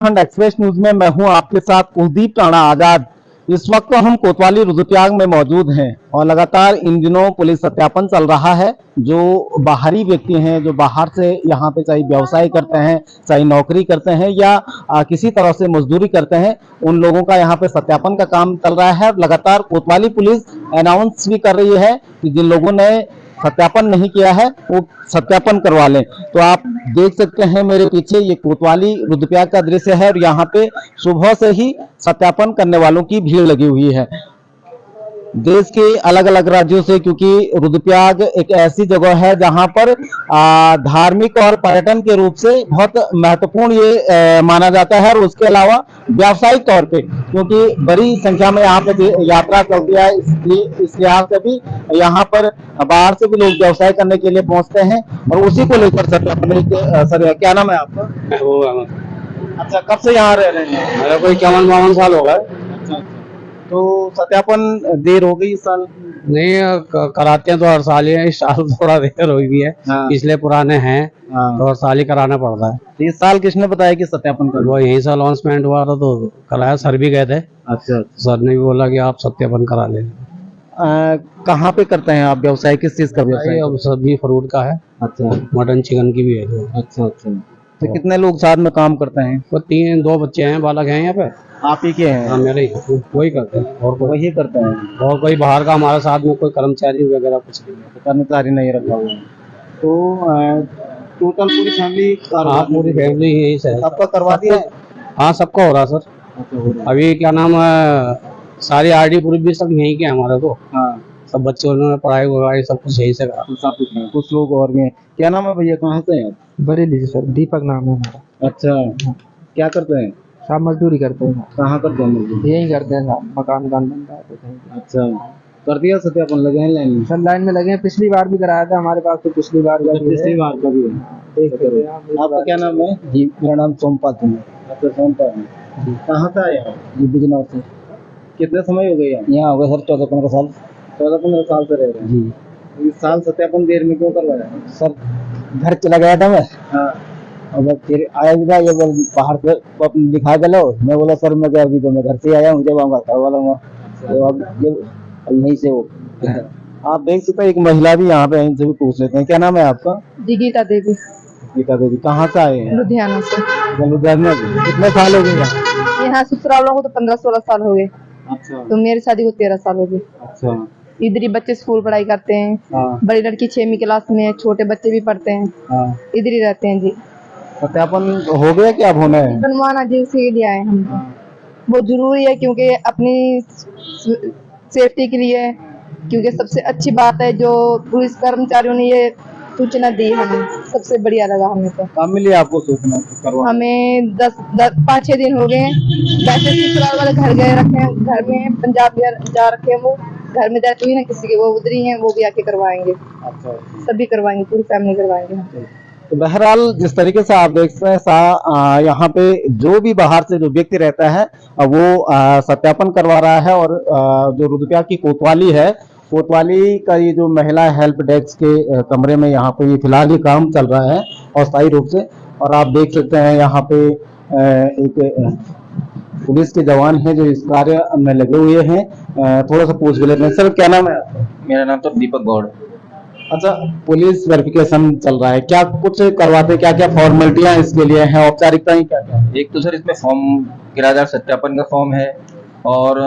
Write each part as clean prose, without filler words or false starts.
Uttarakhand express news में मैं हूं आपके साथ कुलदीप राणा आजाद। इस वक्त हम कोतवाली रुद्रप्रयाग में मौजूद हैं और लगातार इन दिनों पुलिस सत्यापन चल रहा है। जो बाहरी व्यक्ति हैं, जो बाहर से यहाँ पे चाहे व्यवसाय करते हैं, चाहे नौकरी करते हैं या किसी तरह से मजदूरी करते हैं, उन लोगों का यहाँ पे सत्यापन का काम चल रहा है। लगातार कोतवाली पुलिस अनाउंस भी कर रही है कि जिन लोगों ने सत्यापन नहीं किया है वो सत्यापन करवा लें। तो आप देख सकते हैं मेरे पीछे ये कोतवाली रुद्रप्रयाग का दृश्य है और यहाँ पे सुबह से ही सत्यापन करने वालों की भीड़ लगी हुई है देश के अलग अलग राज्यों से, क्योंकि रुद्रप्रयाग एक ऐसी जगह है जहां पर धार्मिक और पर्यटन के रूप से बहुत महत्वपूर्ण ये माना जाता है। और उसके अलावा व्यावसायिक तौर पे क्योंकि बड़ी संख्या में यहाँ पे यात्रा चलती है, इसलिए इस लिहाज से भी यहाँ पर बाहर से भी लोग व्यवसाय करने के लिए पहुंचते हैं। और उसी को लेकर सर क्या नाम है आपका? अच्छा, कब से यहाँ रह रहे हैं? मेरा कोई 51-52 साल हो गए। तो सत्यापन देर हो गई इस साल? नहीं, कराते हैं तो हर साल ही है। इस साल थोड़ा देर हो गई है। हाँ। पिछले पुराने हैं। हाँ। तो हर साल ही कराना पड़ता है। तो इस साल किसने बताया कि सत्यापन कर? वो यहीं से अनाउंसमेंट हुआ था तो कराया। सर भी गए थे। अच्छा। सर ने भी बोला कि आप सत्यापन करा लें। कहाँ पे करते हैं आप व्यवसाय? किस चीज का व्यवसाय? अब सब्जी फ्रूट का है। अच्छा। मटन चिकन की भी है। अच्छा अच्छा। तो कितने लोग साथ में काम करते हैं? वो 2 बच्चे हैं, बालक हैं यहाँ पे। आप ही के हैं? हाँ, मेरे ही। वही करते हैं और कोई वही करते हैं? और कोई बाहर का हमारे साथ में कोई कर्मचारी वगैरह कुछ नहीं है। कर्मचारी नहीं रखा हुआ है। तो टोटल पूरी फैमिली? हाँ, पूरी फैमिली यही से है। सबका करवा दिया है? हाँ, सबका हो रहा सर। अभी क्या नाम है, सारी आरडी प्रूफ भी सब यहीं के हमारे को। हाँ। सब बच्चे उन्होंने पढ़ाई वगैरह सब कुछ यही से करा। सब कुछ लोग और भी हैं। क्या नाम है भैया, कहाँ से हैं आप? बरेली सर, दीपक नाम है हमारा। अच्छा, क्या करते हैं? साहब मजदूरी करते हैं। कहाँ करते हैं मजदूरी? यही करते हैं साहब, मकान बनता है तो। अच्छा, कर दिया सत्यापन? लगे हैं लाइन में? सर लाइन में लगे हैं। पिछली बार भी कराया था हमारे पास, तो पिछली बार का भी है। आपका क्या नाम है? जी, मेरा नाम सोमपाल सिंह है। अच्छा, सोमपाल जी। कहाँ से आए आप? जी, बिजनौर से। कितने समय हो गए यहाँ हो गए सर 14-15 साल। 14-15 साल से रह रहे हैं जी। इस साल सत्यापन देर में क्यों करवाया? सर घर चला गया था मैं। हाँ। और बस फिर आया भी था, ये बोल बाहर से दिखा के लो। मैं बोला सर मैं क्या, अभी तो मैं घर से आया हूँ, जब आऊँगा घर वाला हूँ। तो अब यहीं से वो आप देख सकते हैं एक महिला भी यहाँ पे, इनसे भी पूछ लेते हैं। क्या नाम है आपका? गीता देवी। गीता देवी, कहाँ से आए हैं? लुधियाना से। लुधियाना से। कितने साल हो गए यहाँ ससुराल वालों को तो 15-16 साल हो गए। अच्छा। तो मेरी शादी को 13 साल हो गए। अच्छा। इधर ही बच्चे स्कूल पढ़ाई करते हैं। हाँ। बड़ी लड़की 6वीं क्लास में है, छोटे बच्चे भी पढ़ते हैं। हाँ। इधर ही रहते हैं जी। सत्यापन हो गया क्या? अब होना है? बनवाना जी, उसी लिए आए हम। बहुत जरूरी है क्योंकि अपनी सेफ्टी के लिए, क्योंकि सबसे अच्छी बात है जो पुलिस कर्मचारियों ने ये सूचना दी हमें, सबसे बढ़िया लगा हमें। तो कब मिली आपको सूचना? हमें 5-6 दिन हो गए। वैसे ससुराल वाले घर गए रखे हैं, घर में पंजाब जा रखे हैं। वो घर में जाते हुए ना किसी के, वो उधर ही हैं, वो भी आके करवाएंगे। अच्छा। सभी करवाएंगे, पूरी फैमिली करवाएंगे। तो बहरहाल जिस तरीके से आप देख सकते हैं यहाँ पे जो भी बाहर से जो व्यक्ति रहता है वो सत्यापन करवा रहा है। और जो रुद्रप्रयाग की कोतवाली है, कोतवाली का ये जो महिला हेल्प डेस्क के कमरे में यहाँ पे ये फिलहाल ये काम चल रहा है अस्थायी रूप से। और आप देख सकते हैं यहाँ पे एक पुलिस के जवान हैं जो इस कार्य में लगे हुए हैं। थोड़ा सा पूछ लेते हैं। सर क्या नाम है आपका? मेरा नाम तो दीपक गौड़। अच्छा, पुलिस वेरिफिकेशन चल रहा है, क्या कुछ करवाते? क्या क्या फॉर्मेलिटियां इसके लिए हैं, औपचारिकताएं क्या क्या? एक तो सर इसमें फॉर्म, किराएदार सत्यापन का फॉर्म है और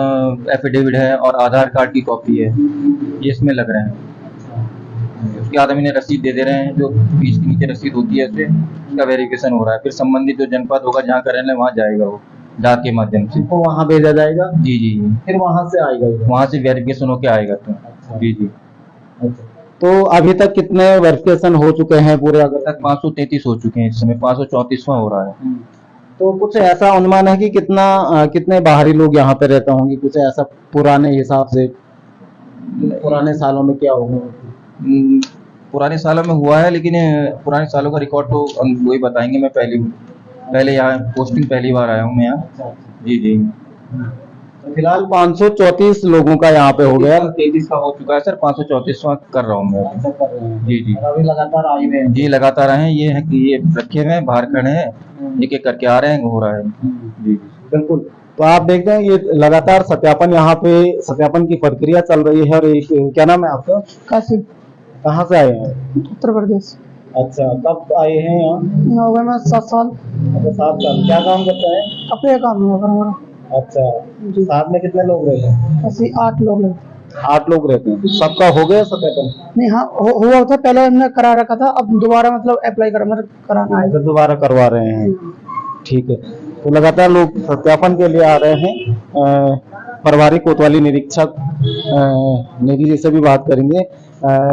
एफिडेविट है और आधार कार्ड की कॉपी है, ये इसमें लग रहे हैं। उसके बाद हम इन्हें रसीद दे दे रहे हैं, जो फीस के नीचे रसीद होती है उससे इसका वेरिफिकेशन हो रहा है। फिर संबंधित जो जनपद होगा जहाँ करेंगे वहाँ जाएगा, वो डाक के माध्यम से तो वहाँ भेजा जाएगा? जी जी जी। फिर वहाँ से आएगा? वहाँ से वेरिफिकेशन होके आएगा। तो जी जी। तो अभी तक कितने वेरिफिकेशन हो चुके हैं पूरे? अगर तक 533 हो चुके हैं, इस समय 534वां हो रहा है। तो कुछ ऐसा अनुमान है कि कितने बाहरी लोग यहाँ पे रहते होंगे? कुछ ऐसा पुराने हिसाब से, पुराने सालों में क्या होगा? पुराने सालों में हुआ है, लेकिन पुराने सालों का रिकॉर्ड तो वही बताएंगे। मैं पहले यहाँ पोस्टिंग पहली बार आया हूँ मैं यहाँ। जी जी। तो फिलहाल 534 लोगों का यहाँ पे हो गया। 33 का हो चुका है सर, 534वां कर रहा हूँ मैं। जी जी। अभी लगातार आ ही रहे हैं? जी लगातार आए हैं। ये है कि ये रखे हुए हैं, बाहर खड़े हैं एक एक करके आ रहे हैं, हो रहा है। जी बिल्कुल। तो आप देखते हैं ये लगातार सत्यापन, यहाँ पे सत्यापन की प्रक्रिया चल रही है। और क्या नाम है आपका? काशी, कहाँ से आए हैं? उत्तर प्रदेश। अच्छा, कब आए हैं यहाँ? यहाँ हो गए मैं 7 साल। अच्छा, 7 साल। क्या काम करते हैं? कपड़े का काम है हमारा। अच्छा, जी। साथ में कितने लोग रहते हैं? ऐसे 8 लोग हैं। 8 लोग रहते हैं। सबका हो गया सत्यापन? नहीं, हाँ हुआ था पहले, हमने करा रखा था, अब दोबारा मतलब अप्लाई कर मतलब कराना है। तो दोबारा करवा रहे हैं। ठीक है। तो लगातार लोग सत्यापन के लिए आ रहे हैं। प्रभारी कोतवाली निरीक्षक नेगी जी से भी बात करेंगे।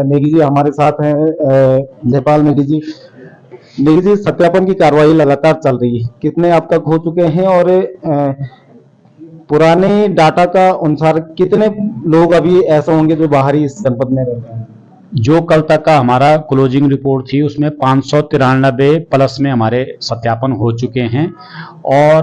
नेगी जी हमारे साथ हैं, जयपाल नेगी जी। नेगी जी, सत्यापन की कार्रवाई लगातार चल रही है, कितने अब तक हो चुके हैं? और पुराने डाटा का अनुसार कितने लोग अभी ऐसे होंगे जो बाहरी इस जनपद में रहते हैं? जो कल तक का हमारा क्लोजिंग रिपोर्ट थी उसमें 593 प्लस में हमारे सत्यापन हो चुके हैं। और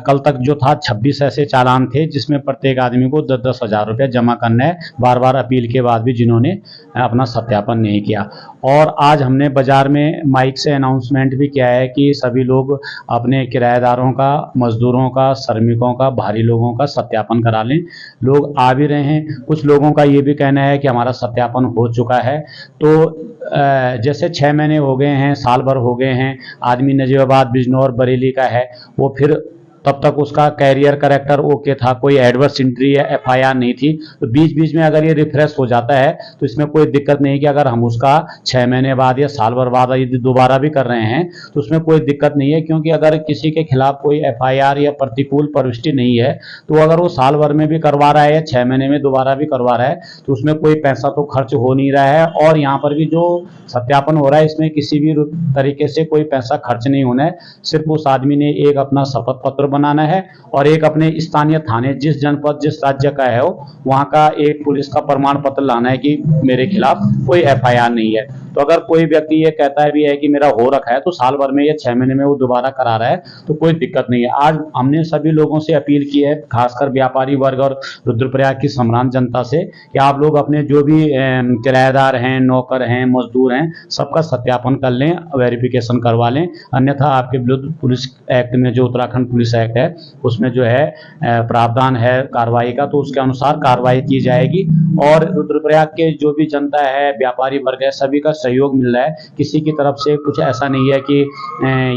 कल तक जो था 26 ऐसे चालान थे जिसमें प्रत्येक आदमी को 10-10 हज़ार रुपये जमा करना है, बार बार अपील के बाद भी जिन्होंने अपना सत्यापन नहीं किया। और आज हमने बाजार में माइक से अनाउंसमेंट भी किया है कि सभी लोग अपने किराएदारों का, मजदूरों का, श्रमिकों का, बाहरी लोगों का सत्यापन करा लें। लोग आ भी रहे हैं। कुछ लोगों का ये भी कहना है कि हमारा सत्यापन हो चुका है। तो जैसे 6 महीने हो गए हैं, साल भर हो गए हैं, आदमी नजीबाबाद, बिजनौर, बरेली का है, वो फिर तब तक उसका कैरियर करेक्टर ओके था, कोई एडवर्स एंट्री या एफआईआर नहीं थी। तो बीच बीच में अगर ये रिफ्रेश हो जाता है तो इसमें कोई दिक्कत नहीं कि अगर हम उसका 6 महीने बाद या साल भर बाद यदि दोबारा भी कर रहे हैं तो उसमें कोई दिक्कत नहीं है। क्योंकि अगर किसी के खिलाफ कोई एफआईआर या प्रतिकूल प्रविष्टि नहीं है तो अगर वो साल भर में भी करवा रहा है या 6 महीने में दोबारा भी करवा रहा है तो उसमें कोई पैसा तो खर्च हो नहीं रहा है। और यहाँ पर भी जो सत्यापन हो रहा है इसमें किसी भी तरीके से कोई पैसा खर्च नहीं होना है। सिर्फ उस आदमी ने एक अपना शपथ पत्र बनाना है और एक अपने स्थानीय थाने, जिस जनपद जिस राज्य का है वो, वहां का एक पुलिस का प्रमाण पत्र लाना है कि मेरे खिलाफ कोई एफआईआर नहीं है। तो अगर कोई व्यक्ति ये कहता है भी है कि मेरा हो रखा है तो साल भर में या 6 महीने में वो दोबारा करा रहा है तो कोई दिक्कत नहीं है। आज हमने सभी लोगों से अपील की है, खासकर व्यापारी वर्ग और रुद्रप्रयाग की सम्रांत जनता से, कि आप लोग अपने जो भी किराएदार हैं, नौकर हैं, मजदूर हैं, सबका सत्यापन कर लें, वेरिफिकेशन करवा लें। अन्यथा आपके विरुद्ध पुलिस एक्ट में, जो उत्तराखंड पुलिस एक्ट है, उसमें जो है प्रावधान है कार्रवाई का, तो उसके अनुसार कार्रवाई की जाएगी। और रुद्रप्रयाग के जो भी जनता है, व्यापारी वर्ग है, सभी का सहयोग मिल रहा है। किसी की तरफ से कुछ ऐसा नहीं है कि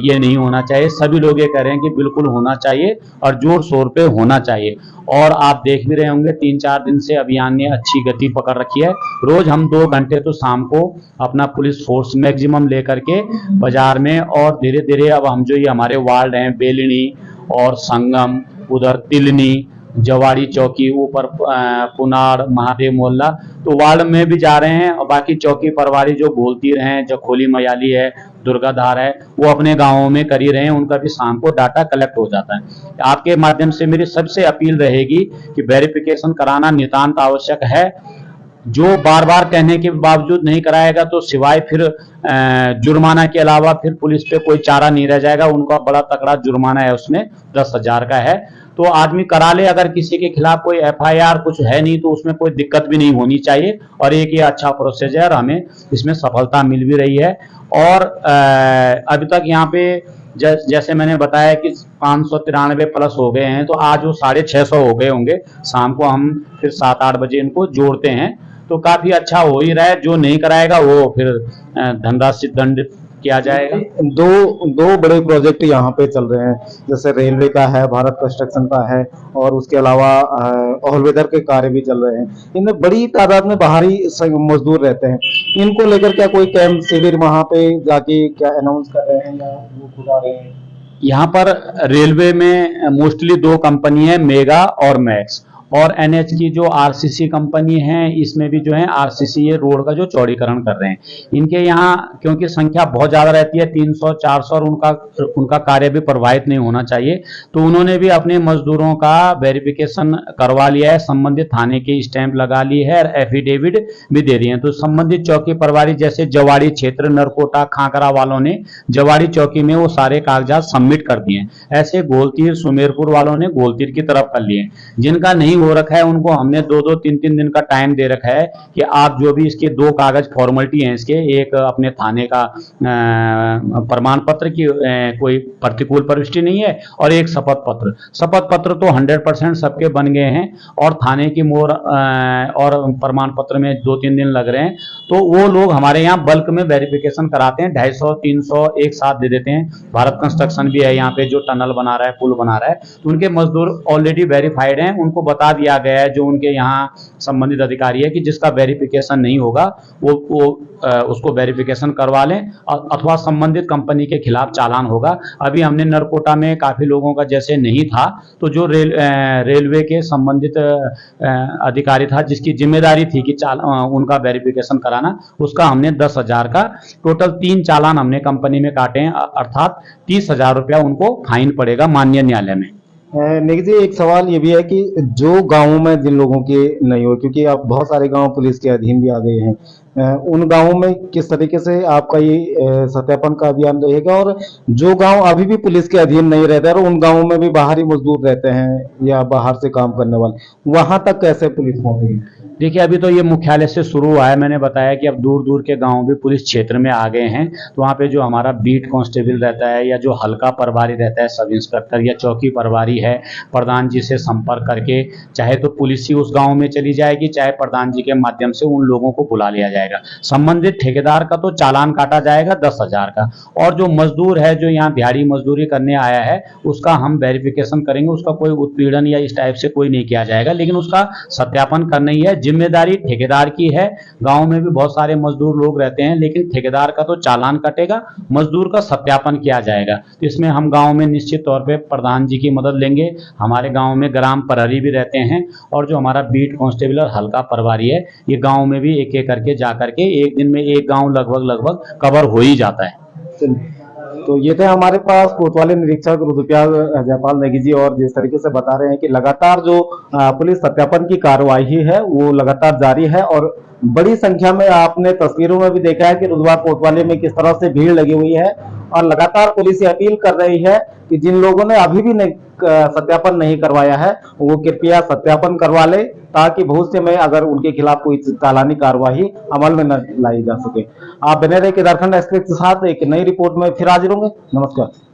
ये नहीं होना चाहिए। सभी लोग ये कह रहे हैं कि बिल्कुल होना चाहिए और जोर शोर पे होना चाहिए। और आप देख भी रहे होंगे 3-4 दिन से अभियान ने अच्छी गति पकड़ रखी है। रोज हम 2 घंटे तो शाम को अपना पुलिस फोर्स मैक्सिमम लेकर के बाजार में, और धीरे धीरे अब हम जो ये हमारे वार्ड हैं, बेलिनी और संगम, उधर तिलनी, जवाड़ी चौकी, ऊपर पुनाड़, महादेव मोहल्ला, तो वार्ड में भी जा रहे हैं। और बाकी चौकी परवारी जो गोलतीर हैं, जखोली मयाली है, दुर्गाधार है, वो अपने गांवों में कर ही रहे हैं। उनका भी शाम को डाटा कलेक्ट हो जाता है। आपके माध्यम से मेरी सबसे अपील रहेगी कि वेरिफिकेशन कराना नितांत आवश्यक है। जो बार बार कहने के बावजूद नहीं कराएगा तो सिवाय फिर जुर्माना के अलावा फिर पुलिस पे कोई चारा नहीं रह जाएगा। उनका बड़ा तगड़ा जुर्माना है, उसमें 10,000 का है। तो आदमी करा ले। अगर किसी के खिलाफ कोई एफआईआर कुछ है नहीं तो उसमें कोई दिक्कत भी नहीं होनी चाहिए। और एक ये अच्छा प्रोसीजर, हमें इसमें सफलता मिल भी रही है। और अभी तक यहाँ पे जैसे मैंने बताया कि 593 प्लस हो गए हैं, तो आज वो 650 हो गए होंगे। शाम को हम फिर 7-8 बजे इनको जोड़ते हैं, तो काफी अच्छा हो ही रहा है। जो नहीं कराएगा वो फिर धनराशि दंडित किया जाएगा। दो बड़े प्रोजेक्ट यहाँ पे चल रहे हैं, जैसे रेलवे का है, भारत कंस्ट्रक्शन का है, और उसके अलावा ऑल वेदर के कार्य भी चल रहे हैं। इनमें बड़ी तादाद में बाहरी मजदूर रहते हैं। इनको लेकर क्या कोई कैंप शिविर वहाँ पे जाके क्या अनाउंस कर रहे हैं या वो खुद आ रहे हैं? यहाँ पर रेलवे में मोस्टली 2 कंपनी है, मेगा और मैक्स। और एनएच की जो आरसीसी कंपनी है, इसमें भी जो है आरसीसी ये रोड का जो चौड़ीकरण कर रहे हैं। इनके यहाँ क्योंकि संख्या बहुत ज़्यादा रहती है, 300-400, और उनका कार्य भी प्रभावित नहीं होना चाहिए, तो उन्होंने भी अपने मजदूरों का वेरिफिकेशन करवा लिया है, संबंधित थाने की स्टैंप लगा ली है और एफिडेविट भी दे दिए हैं। तो संबंधित चौकी प्रभारी जैसे जवाड़ी क्षेत्र, नरकोटा, खाकरा वालों ने जवाड़ी चौकी में वो सारे कागजात सबमिट कर दिए हैं। ऐसे गोलतीर, सुमेरपुर वालों ने गोलतीर की तरफ कर लिए। जिनका नहीं हो रखा है उनको हमने 2-2, 3-3 दिन का टाइम दे रखा है कि आप जो भी इसके 2 कागज फॉर्मेलिटी हैं इसके, एक अपने थाने का प्रमाण पत्र की कोई प्रतिकूल प्रविष्टि नहीं है और एक शपथ पत्र। शपथ पत्र तो 100% सबके बन गए हैं और थाने की मोहर और प्रमाण पत्र में 2-3 दिन लग रहे हैं। तो वो लोग हमारे यहाँ बल्क में वेरिफिकेशन कराते हैं, 250, 300 एक साथ दे देते हैं। भारत कंस्ट्रक्शन भी है यहाँ पे जो टनल बना रहा है, पुल बना रहा है, तो उनके मजदूर ऑलरेडी वेरीफाइड हैं। उनको बता दिया गया है जो उनके यहाँ संबंधित अधिकारी है कि जिसका वेरिफिकेशन नहीं होगा वो उसको वेरिफिकेशन करवा लें अथवा संबंधित कंपनी के खिलाफ चालान होगा। अभी हमने नरकोटा में काफी लोगों का जैसे नहीं था, तो जो रेलवे के संबंधित अधिकारी था जिसकी जिम्मेदारी थी कि उनका वेरिफिकेशन कराना, उसका हमने 10,000 का टोटल 3 चालान हमने कंपनी में काटे हैं, अर्थात 30,000 रुपया उनको फाइन पड़ेगा माननीय न्यायालय में। नेगी जी, एक सवाल ये भी है कि जो गांवों में जिन लोगों के नहीं हो, क्योंकि अब बहुत सारे गांव पुलिस के अधीन भी आ गए हैं, उन गांवों में किस तरीके से आपका ये सत्यापन का अभियान रहेगा, और जो गांव अभी भी पुलिस के अधीन नहीं रहते और उन गांवों में भी बाहरी मजदूर रहते हैं या बाहर से काम करने वाले, वहां तक कैसे पुलिस पहुंचेगी? देखिए, अभी तो ये मुख्यालय से शुरू हुआ है। मैंने बताया कि अब दूर दूर के गांव भी पुलिस क्षेत्र में आ गए हैं, तो वहाँ पे जो हमारा बीट कांस्टेबल रहता है या जो हल्का प्रभारी रहता है, सब इंस्पेक्टर या चौकी प्रभारी है, प्रधान जी से संपर्क करके चाहे तो पुलिस ही उस गांव में चली जाएगी, चाहे प्रधान जी के माध्यम से उन लोगों को बुला लिया जाएगा। संबंधित ठेकेदार का तो चालान काटा जाएगा 10,000 का, और जो मजदूर है जो यहाँ दिहाड़ी मजदूरी करने आया है उसका हम वेरिफिकेशन करेंगे। उसका कोई उत्पीड़न या इस टाइप से कोई नहीं किया जाएगा, लेकिन उसका सत्यापन करना ही है। जिम्मेदारी ठेकेदार की है। गांव में भी बहुत सारे मजदूर लोग रहते हैं, लेकिन ठेकेदार का तो चालान कटेगा, मजदूर का सत्यापन किया जाएगा। तो इसमें हम गांव में निश्चित तौर पे प्रधान जी की मदद लेंगे। हमारे गांव में ग्राम प्रहरी भी रहते हैं, और जो हमारा बीट कांस्टेबल और हल्का प्रभारी है, ये गांव में भी एक एक करके जा करके एक दिन में एक गांव लगभग कवर हो ही जाता है। तो ये थे हमारे पास कोतवाली निरीक्षक रुद्रप्रयाग जयपाल नेगी जी, और जिस तरीके से बता रहे हैं कि लगातार जो पुलिस सत्यापन की कार्यवाही है वो लगातार जारी है, और बड़ी संख्या में आपने तस्वीरों में भी देखा है कि रुद्रप्रयाग कोतवाली में किस तरह से भीड़ लगी हुई है, और लगातार पुलिस ये अपील कर रही है कि जिन लोगों ने अभी भी सत्यापन नहीं करवाया है वो कृपया सत्यापन करवा ले, ताकि भविष्य में अगर उनके खिलाफ कोई चालानी कार्यवाही अमल में न लाई जा सके। आप बने रहे कि झारखंड एक्सप्रेस के साथ एक नई रिपोर्ट में फिर हाजिर होंगे। नमस्कार।